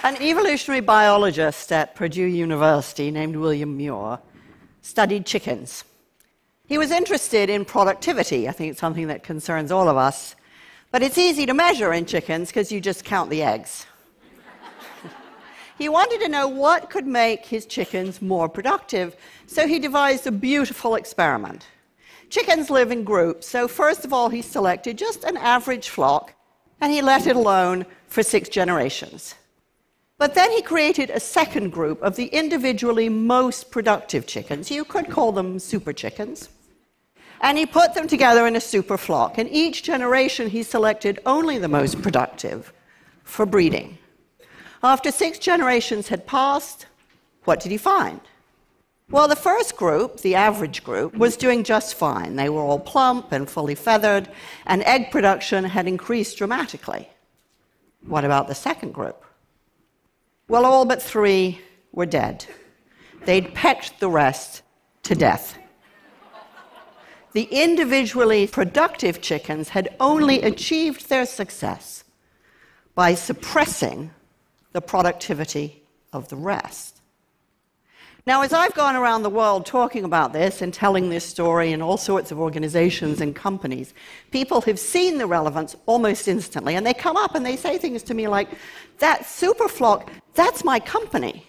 An evolutionary biologist at Purdue University named William Muir studied chickens. He was interested in productivity. I think it's something that concerns all of us. But it's easy to measure in chickens because you just count the eggs. He wanted to know what could make his chickens more productive, so he devised a beautiful experiment. Chickens live in groups, so first of all he selected just an average flock, and he let it alone for 6 generations. But then he created a second group of the individually most productive chickens. You could call them super chickens. And he put them together in a super flock. And each generation he selected only the most productive for breeding. After 6 generations had passed, what did he find? Well, the first group, the average group, was doing just fine. They were all plump and fully feathered, and egg production had increased dramatically. What about the second group? Well, all but 3 were dead. They'd pecked the rest to death. The individually productive chickens had only achieved their success by suppressing the productivity of the rest. Now, as I've gone around the world talking about this and telling this story in all sorts of organizations and companies, people have seen the relevance almost instantly, and they come up and they say things to me like, that super flock, that's my company.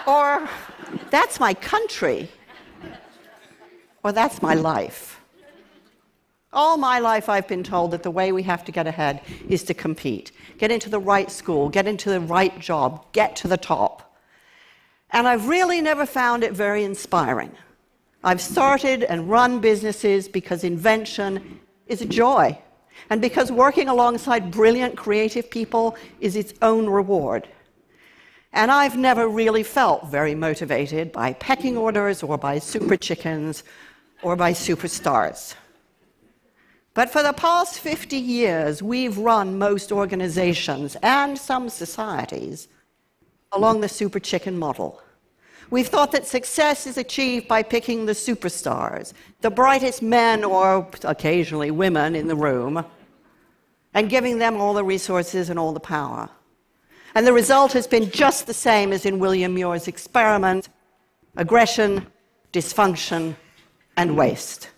Or, that's my country. Or, that's my life. All my life I've been told that the way we have to get ahead is to compete. Get into the right school, get into the right job, get to the top. And I've really never found it very inspiring. I've started and run businesses because invention is a joy, and because working alongside brilliant, creative people is its own reward. And I've never really felt very motivated by pecking orders or by super chickens or by superstars. But for the past 50 years, we've run most organizations and some societies along the super chicken model. We've thought that success is achieved by picking the superstars, the brightest men or occasionally women in the room, and giving them all the resources and all the power. And the result has been just the same as in William Muir's experiment: aggression, dysfunction, and waste.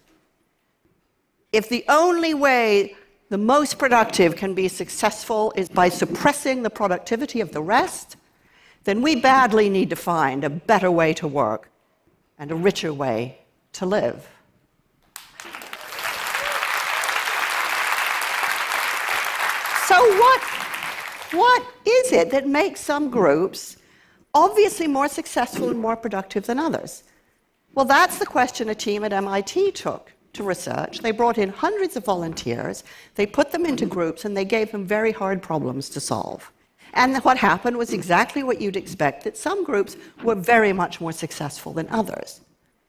If the only way the most productive can be successful is by suppressing the productivity of the rest, then we badly need to find a better way to work and a richer way to live. So what is it that makes some groups obviously more successful and more productive than others? Well, that's the question a team at MIT took to research. They brought in hundreds of volunteers, they put them into groups, and they gave them very hard problems to solve. And what happened was exactly what you'd expect, that some groups were very much more successful than others.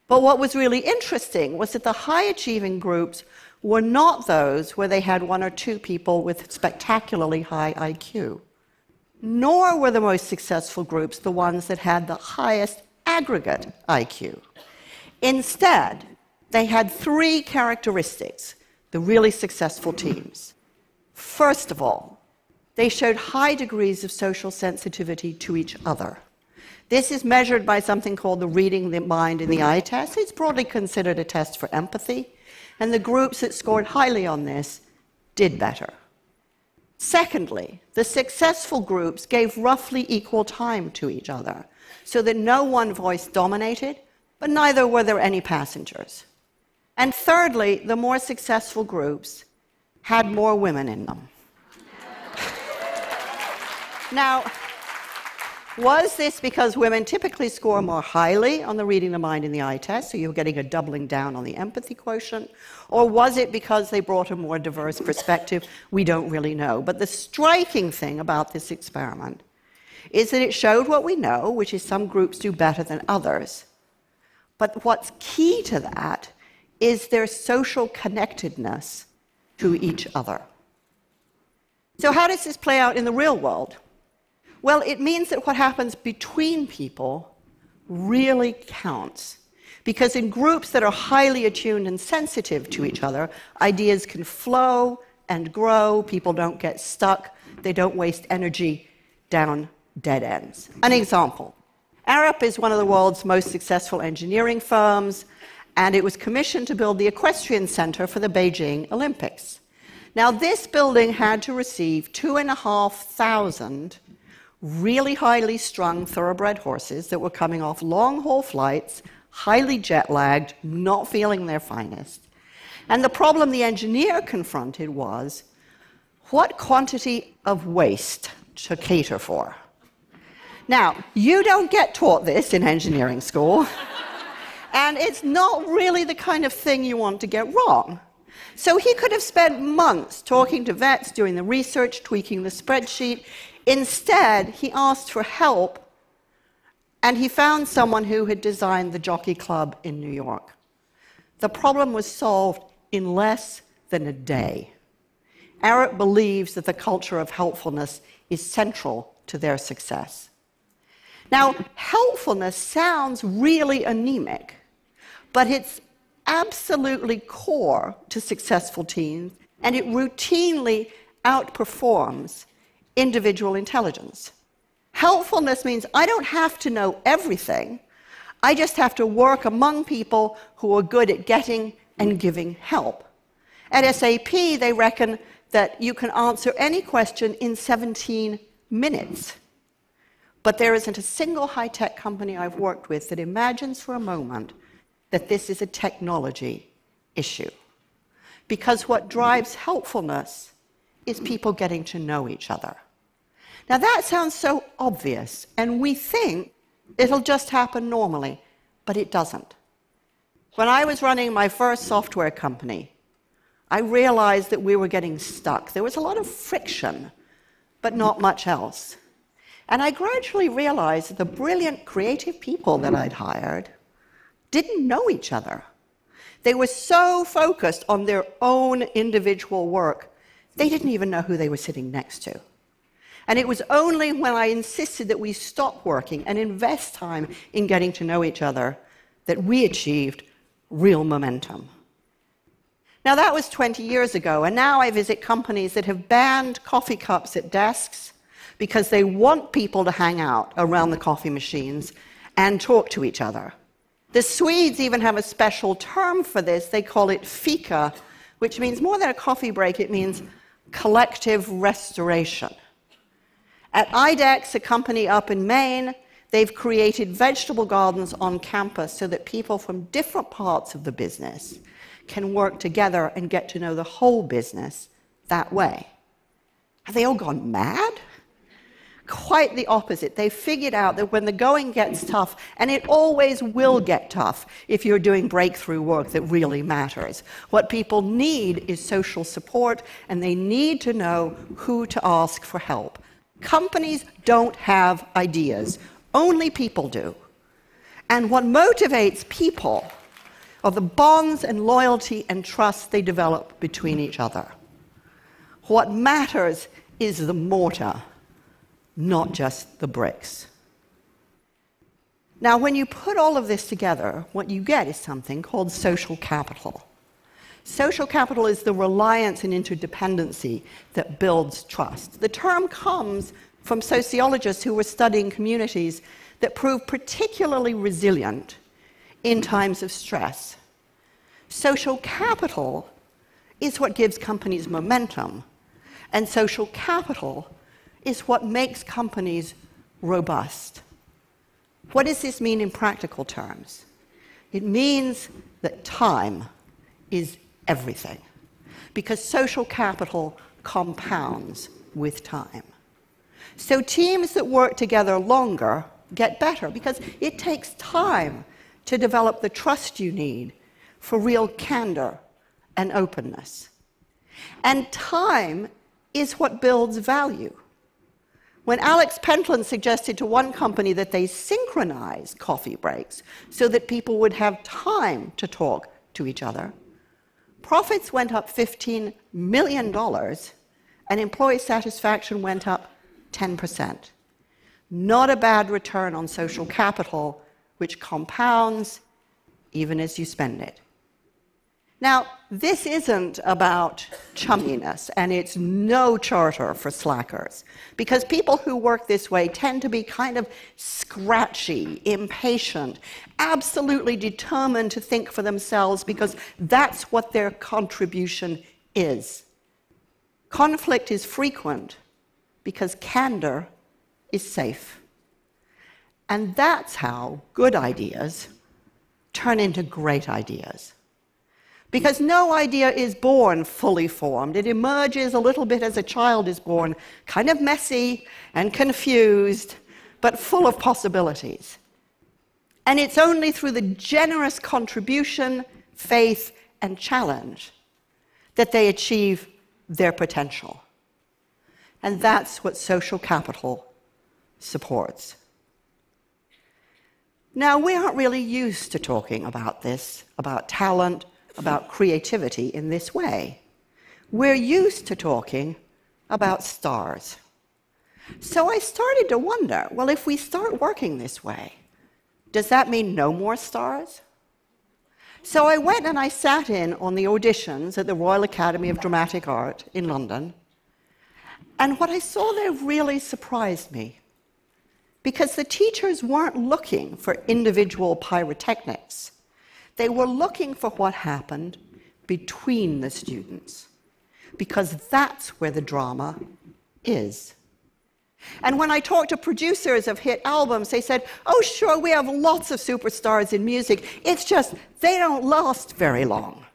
But what was really interesting was that the high-achieving groups were not those where they had 1 or 2 people with spectacularly high IQ, nor were the most successful groups the ones that had the highest aggregate IQ. Instead, they had 3 characteristics, the really successful teams. First of all, they showed high degrees of social sensitivity to each other. This is measured by something called the reading the mind in the eye test. It's broadly considered a test for empathy, and the groups that scored highly on this did better. Secondly, the successful groups gave roughly equal time to each other, so that no one voice dominated, but neither were there any passengers. And thirdly, the more successful groups had more women in them. Now, was this because women typically score more highly on the reading the mind in the eye test, so you're getting a doubling down on the empathy quotient? Or was it because they brought a more diverse perspective? We don't really know. But the striking thing about this experiment is that it showed what we know, which is some groups do better than others. But what's key to that is their social connectedness to each other. So how does this play out in the real world? Well, it means that what happens between people really counts. Because in groups that are highly attuned and sensitive to each other, ideas can flow and grow, people don't get stuck, They don't waste energy down dead ends. An example. Arup is one of the world's most successful engineering firms, and it was commissioned to build the equestrian center for the Beijing Olympics. Now, this building had to receive 2,500 really highly strung thoroughbred horses that were coming off long-haul flights, highly jet-lagged, not feeling their finest. And the problem the engineer confronted was, what quantity of waste to cater for? Now, you don't get taught this in engineering school, and it's not really the kind of thing you want to get wrong. So he could have spent months talking to vets, doing the research, tweaking the spreadsheet. Instead, he asked for help, and he found someone who had designed the Jockey Club in New York. The problem was solved in less than a day. Arup believes that the culture of helpfulness is central to their success. Now, helpfulness sounds really anemic, but it's absolutely core to successful teams, and it routinely outperforms individual intelligence. Helpfulness means I don't have to know everything. I just have to work among people who are good at getting and giving help. At SAP, they reckon that you can answer any question in 17 minutes. But there isn't a single high-tech company I've worked with that imagines for a moment that this is a technology issue. Because what drives helpfulness is people getting to know each other. Now that sounds so obvious, and we think it'll just happen normally, but it doesn't. When I was running my first software company, I realized that we were getting stuck. There was a lot of friction, but not much else. And I gradually realized that the brilliant creative people that I'd hired didn't know each other. They were so focused on their own individual work, they didn't even know who they were sitting next to. And it was only when I insisted that we stop working and invest time in getting to know each other that we achieved real momentum. Now, that was 20 years ago, and now I visit companies that have banned coffee cups at desks because they want people to hang out around the coffee machines and talk to each other. The Swedes even have a special term for this. They call it fika, which means more than a coffee break, it means collective restoration. At IDEX, a company up in Maine, they've created vegetable gardens on campus so that people from different parts of the business can work together and get to know the whole business that way. Have they all gone mad? Quite the opposite. They figured out that when the going gets tough, and it always will get tough if you're doing breakthrough work that really matters, what people need is social support, and they need to know who to ask for help. Companies don't have ideas. Only people do. And what motivates people are the bonds and loyalty and trust they develop between each other. What matters is the mortar, not just the bricks. Now, when you put all of this together, what you get is something called social capital. Social capital is the reliance and interdependency that builds trust. The term comes from sociologists who were studying communities that prove particularly resilient in times of stress. Social capital is what gives companies momentum, and social capital is what makes companies robust. What does this mean in practical terms? It means that time is everything, because social capital compounds with time. So teams that work together longer get better, because it takes time to develop the trust you need for real candor and openness. And time is what builds value. When Alex Pentland suggested to one company that they synchronize coffee breaks so that people would have time to talk to each other, profits went up $15 million and employee satisfaction went up 10%. Not a bad return on social capital, which compounds even as you spend it. Now, this isn't about chumminess, and it's no charter for slackers, because people who work this way tend to be kind of scratchy, impatient, absolutely determined to think for themselves, because that's what their contribution is. Conflict is frequent because candor is safe. And that's how good ideas turn into great ideas. Because no idea is born fully formed. It emerges a little bit as a child is born, kind of messy and confused, but full of possibilities. And it's only through the generous contribution, faith, and challenge that they achieve their potential. And that's what social capital supports. Now, we aren't really used to talking about this, about talent, about creativity in this way. We're used to talking about stars. So I started to wonder, well, if we start working this way, does that mean no more stars? So I went and I sat in on the auditions at the Royal Academy of Dramatic Art in London, and what I saw there really surprised me, because the teachers weren't looking for individual pyrotechnics. They were looking for what happened between the students, because that's where the drama is. And when I talked to producers of hit albums, they said, oh, sure, we have lots of superstars in music. It's just they don't last very long.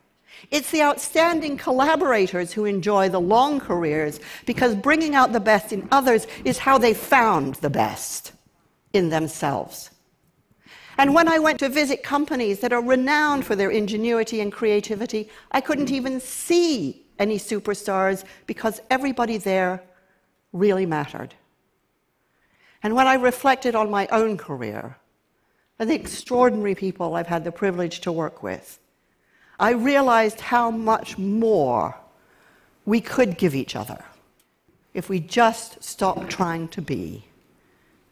It's the outstanding collaborators who enjoy the long careers, because bringing out the best in others is how they found the best in themselves. And when I went to visit companies that are renowned for their ingenuity and creativity, I couldn't even see any superstars, because everybody there really mattered. And when I reflected on my own career and the extraordinary people I've had the privilege to work with, I realized how much more we could give each other if we just stopped trying to be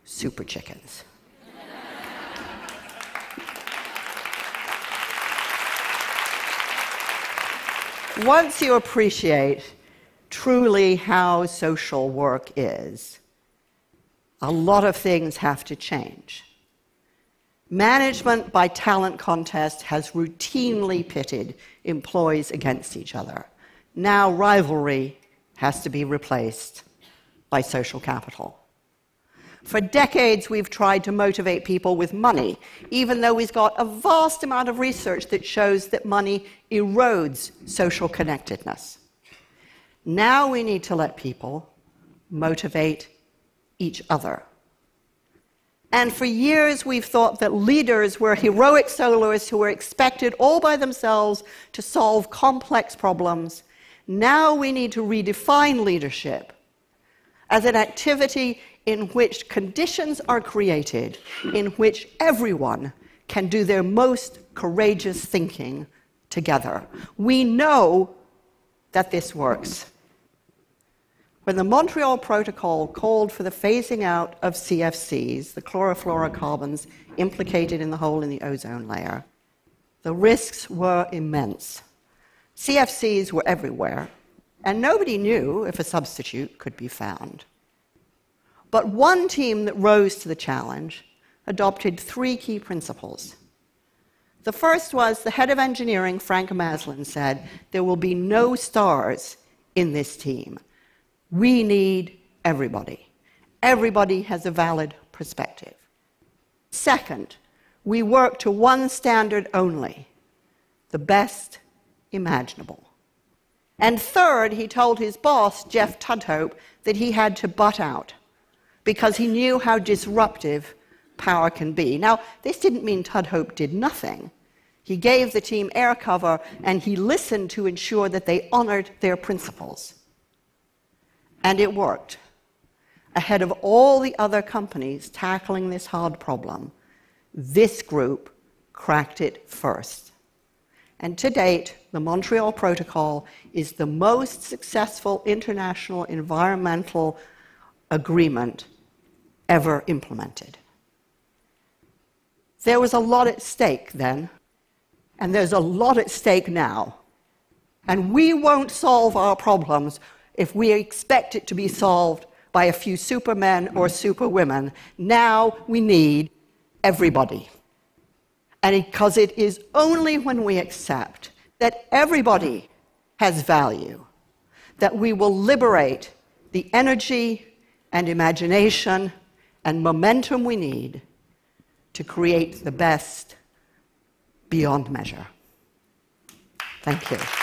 super chickens. Once you appreciate truly how social work is, a lot of things have to change. Management by talent contest has routinely pitted employees against each other. Now rivalry has to be replaced by social capital. For decades, we've tried to motivate people with money, even though we've got a vast amount of research that shows that money erodes social connectedness. Now we need to let people motivate each other. And for years, we've thought that leaders were heroic soloists who were expected all by themselves to solve complex problems. Now we need to redefine leadership as an activity in which conditions are created, in which everyone can do their most courageous thinking together. We know that this works. When the Montreal Protocol called for the phasing out of CFCs, the chlorofluorocarbons implicated in the hole in the ozone layer, the risks were immense. CFCs were everywhere, and nobody knew if a substitute could be found. But one team that rose to the challenge adopted 3 key principles. The first was the head of engineering, Frank Maslin, said, there will be no stars in this team. We need everybody. Everybody has a valid perspective. Second, we work to one standard only, the best imaginable. And third, he told his boss, Jeff Tudhope, that he had to butt out, because he knew how disruptive power can be. Now, this didn't mean Tudhope did nothing. He gave the team air cover, and he listened to ensure that they honored their principles. And it worked. Ahead of all the other companies tackling this hard problem, this group cracked it first. And to date, the Montreal Protocol is the most successful international environmental agreement ever implemented. There was a lot at stake then, and there's a lot at stake now And we won't solve our problems if we expect it to be solved by a few supermen or superwomen. Now we need everybody. And because it is only when we accept that everybody has value that we will liberate the energy and imagination and momentum we need to create the best beyond measure. Thank you.